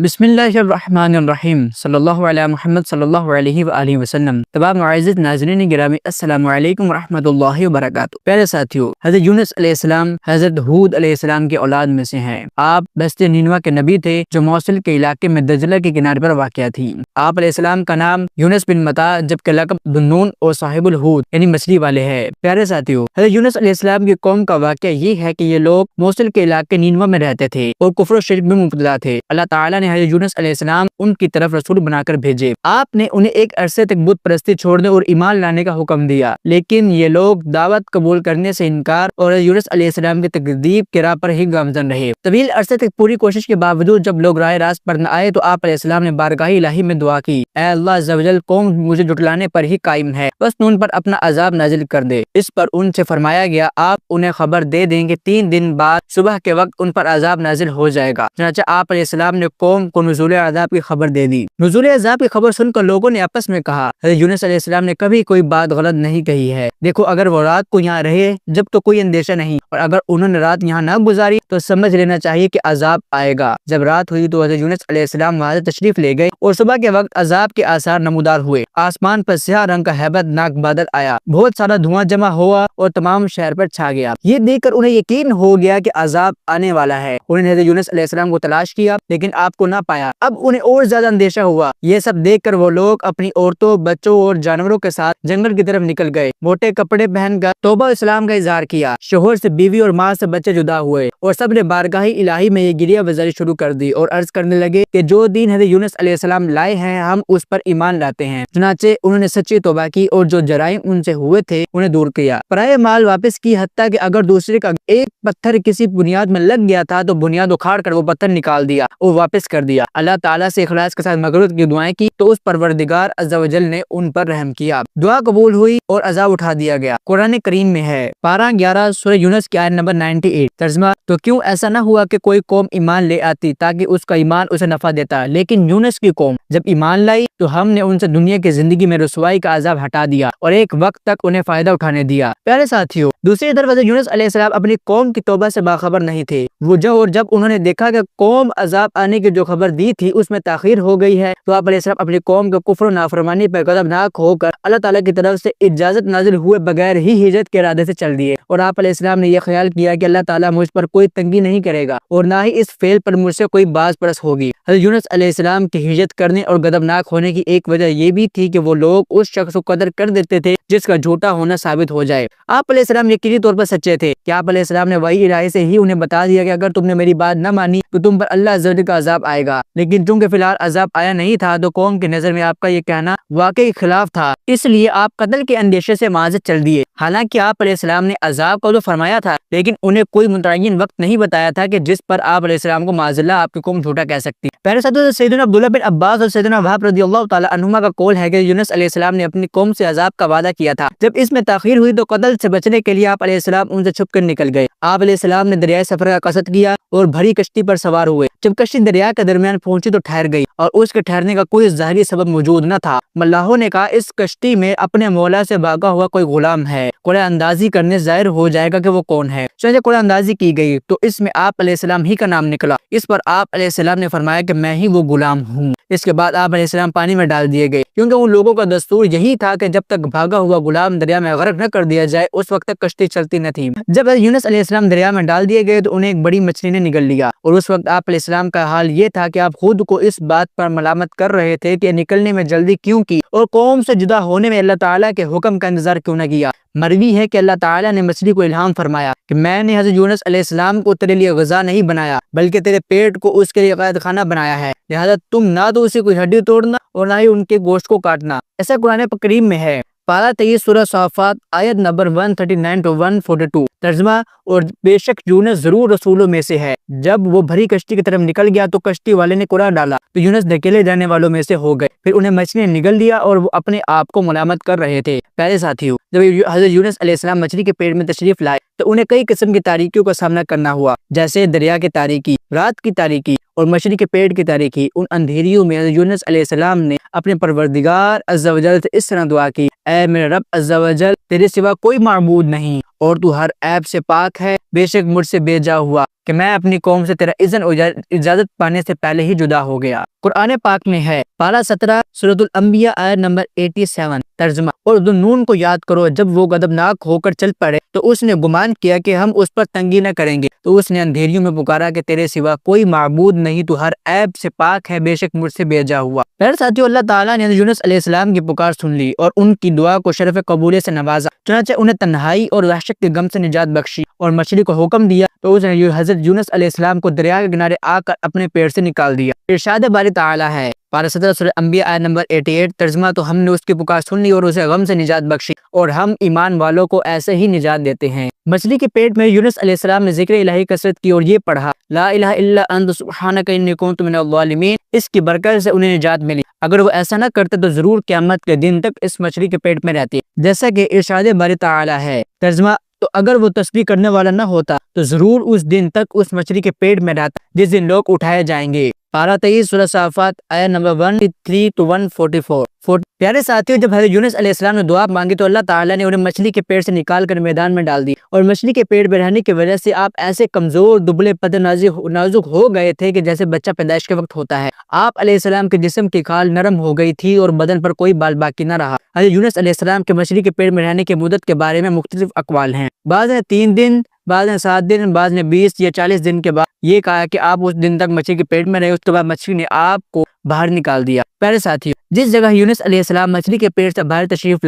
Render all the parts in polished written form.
بسم اللہ الرحمن الرحیم صلی اللہ علیہ محمد صلی اللہ علیہ وآلہ وسلم۔ تمام معزز ناظرین گرامی، السلام علیکم ورحمۃ اللہ وبرکاتہ۔ پیارے ساتھیو، حضرت یونس علیہ السلام حضرت ہود علیہ السلام کے اولاد میں سے ہیں۔ آپ بست نینوا کے نبی تھے جو موصل کے علاقے میں دجلہ کے کنارے پر واقع تھی۔ آپ علیہ السلام کا نام یونس بن متا جبکہ لقب ذوالنون اور صاحب الحوت یعنی مچھلی والے ہے۔ پیارے ساتھیو، حضرت یونس علیہ السلام کی قوم کا واقعہ یہ ہے کہ یہ لوگ موصل کے علاقے نینوا میں رہتے تھے اور کفر و شرک میں مبتلا تھے۔ اللہ تعالیٰ نے حضرت یونس علیہ السلام ان کی طرف رسول بنا کر بھیجے۔ آپ نے انہیں ایک عرصے تک بت پرستی چھوڑنے اور ایمان لانے کا حکم دیا، لیکن یہ لوگ دعوت قبول کرنے سے انکار اور یونس علیہ السلام کی تکذیب کی راہ پر ہی گامزن رہے۔ طویل عرصے تک پوری کوشش کے باوجود جب لوگ راہ راست پر نہ آئے تو آپ علیہ السلام نے بارگاہ الہی میں دعا کی، اے اللہ عز و جل، قوم مجھے جھٹلانے پر ہی قائم ہے، بس تو ان پر اپنا عذاب نازل کر دے۔ اس پر ان سے فرمایا گیا، آپ انہیں خبر دے دیں کہ 3 دن بعد صبح کے وقت ان پر عذاب نازل ہو جائے گا۔ چنانچہ آپ علیہ السلام نے قوم کو نزول عذاب کی خبر دے دی۔ نزول عذاب کی خبر سن کر لوگوں نے آپس میں کہا، حضرت یونس علیہ السلام نے کبھی کوئی بات غلط نہیں کہی ہے۔ دیکھو، اگر وہ رات کو یہاں رہے جب تو کوئی اندیشہ نہیں، اور اگر انہوں نے رات یہاں نہ گزاری تو سمجھ لینا چاہیے کہ عذاب آئے گا۔ جب رات ہوئی تو حضرت یونس علیہ السلام وہاں سے تشریف لے گئے اور صبح کے وقت عذاب کے آثار نمودار ہوئے۔ آسمان پر سیاہ رنگ کا ہیبت ناک بادل آیا، بہت سارا دھواں جمع ہوا اور تمام شہر پر چھا گیا۔ یہ دیکھ کر انہیں یقین ہو گیا کہ عذاب آنے والا ہے۔ انہوں نے حضرت یونس علیہ السلام کو تلاش کیا لیکن آپ کو نہ پایا۔ اب انہیں اور زیادہ اندیشہ ہوا۔ یہ سب دیکھ کر وہ لوگ اپنی عورتوں، بچوں اور جانوروں کے ساتھ جنگل کی طرف نکل گئے۔ موٹے کپڑے پہن کر توبہ اسلام کا اظہار کیا۔ شوہر سے بیوی اور ماں سے بچے جدا ہوئے اور سب نے بارگاہ الہی میں یہ گریہ وزاری شروع کر دی اور عرض کرنے لگے کہ جو دین حضرت یونس علیہ السلام لائے ہیں ہم اس پر ایمان لاتے ہیں۔ چنانچہ انہوں نے سچی توبہ کی اور جو جرائم ان سے ہوئے تھے انہیں دور کیا، پرائے مال واپس کی، حتیٰ کہ اگر دوسرے کا ایک پتھر کسی بنیاد میں لگ گیا تھا تو بنیاد اکھاڑ کر وہ پتھر نکال دیا اور واپس کر دیا۔ اللہ تعالیٰ سے اخلاص کے ساتھ مغفرت کی دعائیں کی تو اس پروردگار عز و جل نے ان پر رحم کیا، دعا قبول ہوئی اور عذاب اٹھا دیا گیا۔ قرآن کریم میں ہے، پارہ 11 سورہ یونس کی آیت نمبر 98۔ ترجمہ، تو کیوں ایسا نہ ہوا کہ کوئی قوم ایمان لے آتی تاکہ اس کا ایمان اسے نفع دیتا، لیکن یونس کی قوم جب ایمان لائی تو ہم نے ان سے دنیا کی زندگی میں رسوائی کا عذاب ہٹا دیا اور ایک وقت تک انہیں فائدہ اٹھانے دیا۔ پیارے ساتھیو، دوسری طرف حضرت یونس علیہ السلام اپنی قوم کی توبہ سے باخبر نہیں تھے۔ وہ جب انہوں نے دیکھا کہ قوم عذاب آنے کی جو خبر دی تھی اس میں تاخیر ہو گئی ہے تو آپ علیہ السلام اپنی قوم کے کفر و نافرمانی پر غضبناک ہو کر اللہ تعالیٰ کی طرف سے اجازت نازل ہوئے بغیر ہی ہجرت کے ارادے سے چل دیے، اور آپ علیہ السلام نے یہ خیال کیا کہ اللہ تعالیٰ مجھ پر کوئی تنگی نہیں کرے گا اور نہ ہی اس فعل پر مجھ سے کوئی باز پرس ہوگی۔ حضرت یونس علیہ السلام کی ہجرت کرنے اور غضبناک ہونے کی ایک وجہ یہ بھی تھی کہ وہ لوگ اس شخص کو قدر کر دیتے تھے جس کا جھوٹا ہونا ثابت ہو جائے۔ آپ علیہ السلام یقینی طور پر سچے تھے کہ آپ علیہ السلام نے وحی الہی سے ہی انہیں بتا دیا کہ اگر تم نے میری بات نہ مانی تو تم پر اللہ عز و جل کا عذاب آئے گا، لیکن چونکہ فی الحال عذاب آیا نہیں تھا تو قوم کی نظر میں آپ کا یہ کہنا واقعی خلاف تھا، اس لیے آپ قتل کے اندیشے سے معذ چل دیے۔ حالانکہ آپ علیہ السلام نے عذاب کو تو فرمایا تھا لیکن انہیں کوئی متعین وقت نہیں بتایا تھا کہ جس پر آپ علیہ السلام کو معاذ اللہ آپ کی قوم جھوٹا کہہ سکتی۔ پہلے ساتھ سیدنا عبداللہ بن عباس اور سیدنا وہب رضی اللہ تعالی عنہما کا قول ہے کہ یونس علیہ السلام نے اپنی قوم سے عذاب کا وعدہ کیا تھا۔ جب اس میں تاخیر ہوئی تو قتل سے بچنے کے لیے آپ علیہ السلام ان سے چھپ کر نکل گئے۔ آپ علیہ السلام نے دریائے صفر کا قصد کیا اور بھری کشتی پر سوار ہوئے۔ جب کشتی دریا کے درمیان پہنچی تو ٹھہر گئی اور اس کے ٹھہرنے کا کوئی ظاہری سبب موجود نہ تھا۔ ملاحوں نے کہا، اس کشتی میں اپنے مولا سے بھاگا ہوا کوئی غلام ہے، قرآن اندازی کرنے ظاہر ہو جائے گا کہ وہ کون ہے۔ چنانچہ قرآن اندازی کی گئی تو اس میں آپ علیہ السلام ہی کا نام نکلا۔ اس پر آپ علیہ السلام نے فرمایا کہ میں ہی وہ غلام ہوں۔ اس کے بعد آپ علیہ السلام پانی میں ڈال دیے گئے، کیونکہ ان لوگوں کا دستور یہی تھا کہ جب تک بھاگا ہوا غلام دریا میں غرق نہ کر دیا جائے اس وقت تک کشتی چلتی نہ تھی۔ جب یونس علیہ السلام دریا میں ڈال دیے گئے تو انہیں ایک بڑی مچھلی نے نگل لیا، اور اس وقت آپ علیہ السلام کا حال یہ تھا کہ آپ خود کو اس بات پر ملامت کر رہے تھے کہ نکلنے میں جلدی کیوں کی اور قوم سے جدا ہونے میں اللہ تعالیٰ کے حکم کا انتظار کیوں نہ کیا۔ مروی ہے کہ اللہ تعالیٰ نے مچھلی کو الہام فرمایا کہ میں نے حضرت یونس علیہ السلام کو تیرے لیے غذا نہیں بنایا بلکہ تیرے پیٹ کو اس کے لیے قید خانہ بنایا ہے، لہذا تم نہ تو اسی کو ہڈی توڑنا اور نہ ہی ان کے گوشت کو کاٹنا۔ ایسا قرآن کریم میں ہے، پارہ 23 سورہ صافات آیت نمبر 139 to 142۔ ترجمہ، اور بے شک یونس ضرور رسولوں میں سے ہے۔ جب وہ بھری کشتی کی طرف نکل گیا تو کشتی والے نے قرآن ڈالا تو یونس دھکیلے جانے والوں میں سے ہو گئے، پھر انہیں مچھلی نے نگل لیا اور وہ اپنے آپ کو ملامت کر رہے تھے۔ پیارے ساتھیو، جب حضرت یونس علیہ السلام مچھلی کے پیٹ میں تشریف لائے تو انہیں کئی قسم کی تاریکیوں کا سامنا کرنا ہوا، جیسے دریا کی تاریکی، رات کی تاریکی اور مچھلی کے پیٹ کی تاریکی۔ ان اندھیریوں میں حضرت یونس علیہ السلام نے اپنے پروردگار عز و جل سے اس طرح دعا کی، اے میرے رب عز و جل، تیرے سوا کوئی معبود نہیں اور تو ہر عیب سے پاک ہے، بے شک مجھ سے بھیجا ہوا کہ میں اپنی قوم سے تیرا اذن اجازت پانے سے پہلے ہی جدا ہو گیا۔ قرآن پاک میں ہے پارہ 17 سورۃ الانبیاء آیت نمبر 87 ترجمہ، اور ذوالنون کو یاد کرو جب وہ غضبناک ہو کر چل پڑے تو اس نے گمان کیا کہ ہم اس پر تنگی نہ کریں گے، تو اس نے اندھیریوں میں پکارا کہ تیرے سوا کوئی معبود نہیں، تو ہر عیب سے پاک ہے، بے شک مجھ سے بھیجا ہوا۔ پھر ساتھیو، اللہ تعالیٰ نے یونس علیہ السلام کی پکار سن لی اور ان کی دعا کو شرف قبول سے نوازا، چنانچہ انہیں تنہائی اور وحشت کے غم سے نجات بخشی اور مچھلی کو حکم دیا تو اس نے حضرت یونس علیہ السلام کو دریا کے کنارے آ کر اپنے پیٹ سے نکال دیا۔ ارشاد باری تعالیٰ ہے پارہ 17 سورۃ انبیاء آیت نمبر 88 ترجمہ، تو ہم نے اس کی پکار سن لی اور اسے غم سے نجات بخشی، اور ہم ایمان والوں کو ایسے ہی نجات دیتے ہیں۔ مچھلی کے پیٹ میں یونس علیہ السلام نے ذکر الہی کثرت کی اور یہ پڑھا لا الہ الا انت سبحانک انی کنت من الظالمین، اس کی برکت سے انہیں نجات ملی۔ اگر وہ ایسا نہ کرتے تو ضرور قیامت کے دن تک اس مچھلی کے پیٹ میں رہتی، جیسا کہ ارشاد باری تعالیٰ ہے ترجمہ، تو اگر وہ تسبیح کرنے والا نہ ہوتا تو ضرور اس دن تک اس مچھلی کے پیٹ میں رہتا جس دن لوگ اٹھائے جائیں گے۔ پارہ 23 سورۃ صافات آیت نمبر 103 to 144۔ پیارے ساتھیوں، جب حضرت یونس علیہ السلام نے دعا مانگی تو اللہ تعالیٰ نے انہیں مچھلی کے پیٹ سے نکال کر میدان میں ڈال دی، اور مچھلی کے پیٹ میں رہنے کی وجہ سے آپ ایسے کمزور دبلے پتلے نازک ہو گئے تھے کہ جیسے بچہ پیدائش کے وقت ہوتا ہے۔ آپ علیہ السلام کے جسم کی کھال نرم ہو گئی تھی اور بدن پر کوئی بال باقی نہ رہا۔ حضرت یونس علیہ السلام کے مچھلی کے پیٹ میں رہنے کی مدت کے بارے میں مختلف اقوال ہیں، بعض نے 3 دن، بعض نے 7 دن، بعض نے 20 یا 40 دن کے بعد یہ کہا کہ آپ اس دن تک مچھلی کے پیٹ میں رہے، اس کے بعد مچھلی نے آپ کو باہر نکال دیا۔ پیارے ساتھیوں، جس جگہ یونس علیہ السلام مچھلی کے پیٹ سے باہر تشریف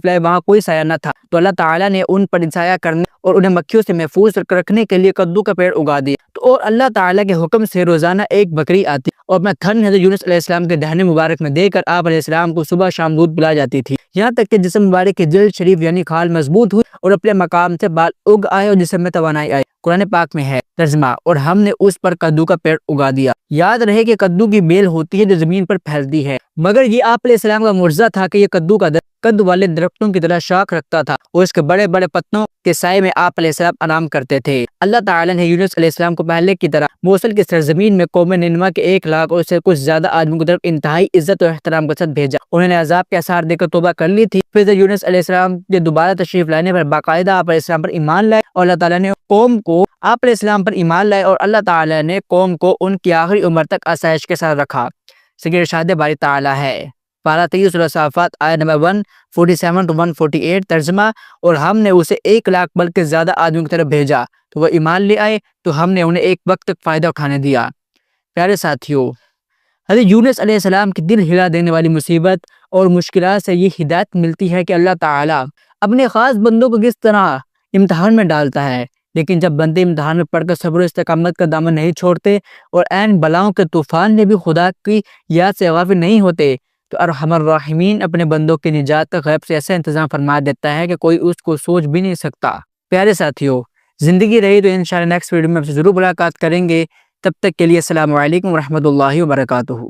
لائے وہاں کوئی سایہ نہ تھا، تو اللہ تعالیٰ نے ان پر سایہ کرنے اور انہیں مکھیوں سے محفوظ رکھنے کے لیے کدو کا پیڑ اگا دیا، تو اور اللہ تعالیٰ کے حکم سے روزانہ ایک بکری آتی اور اپنا تھن حضرت یونس علیہ السلام کے دہنے مبارک میں دے کر آپ علیہ السلام کو صبح شام دودھ پلا جاتی تھی، یہاں تک کہ جسم مبارک کی جلد شریف یعنی کھال مضبوط ہوئی اور اپنے مقام سے بال اگ آئے اور جسم میں توانائی آئی۔ قرآن پاک میں ہے ترجمہ، اور ہم نے اس پر کدو کا پیڑ اگا دیا۔ یاد رہے کہ کدو کی بیل ہوتی ہے جو زمین پر پھیلتی ہے، مگر یہ آپ علیہ السلام کا معجزہ تھا کہ یہ کدو کا قد والے درختوں کی طرح شاخ رکھتا تھا اور اس کے بڑے بڑے پتوں کے سائے میں آپ علیہ السلام آرام کرتے تھے۔ اللہ تعالیٰ نے یونس علیہ السلام کو پہلے کی طرح موصل کی سرزمین میں قوم نینوا کے 1 لاکھ اور اس سے کچھ زیادہ آدمیوں کی طرف انتہائی عزت اور احترام کے ساتھ بھیجا، انہوں نے عذاب کے آثار دے کر توبہ کر لی تھی۔ پھر یونس علیہ السلام کے دوبارہ تشریف لانے پر باقاعدہ آپ علیہ السلام پر ایمان لائے اور اللہ تعالیٰ نے قوم کو آپ علیہ السلام پر ایمان لائے اور اللہ تعالیٰ نے قوم کو ان کی آخری عمر تک آسائش کے ساتھ رکھا۔ سگیر ارشاد باری تعالیٰ ہے پارہ 23 سورۃ صافات آیت نمبر 147 to 148 ترجمہ، اور ہم نے اسے 1 لاکھ بلکہ زیادہ آدمیوں کی طرف بھیجا تو وہ ایمان لے آئے تو ہم نے انہیں ایک وقت تک فائدہ اٹھانے دیا۔ پیارے ساتھیوں، حضرت یونس علیہ السلام کی دل ہلا دینے والی مصیبت اور مشکلات سے یہ ہدایت ملتی ہے کہ اللہ تعالیٰ اپنے خاص بندوں کو کس طرح امتحان میں ڈالتا ہے، لیکن جب بندے امتحان میں پڑھ کر صبر و استقامت کا دامن نہیں چھوڑتے اور عین بلاؤں کے طوفان میں بھی خدا کی یاد سے غافل نہیں ہوتے تو ارحم الراحمین اپنے بندوں کی نجات کا غیب سے ایسا انتظام فرما دیتا ہے کہ کوئی اس کو سوچ بھی نہیں سکتا۔ پیارے ساتھیوں، زندگی رہی تو انشاءاللہ نیکسٹ ویڈیو میں آپ سے ضرور ملاقات کریں گے، تب تک کے لیے السلام علیکم ورحمۃ اللہ وبرکاتہ۔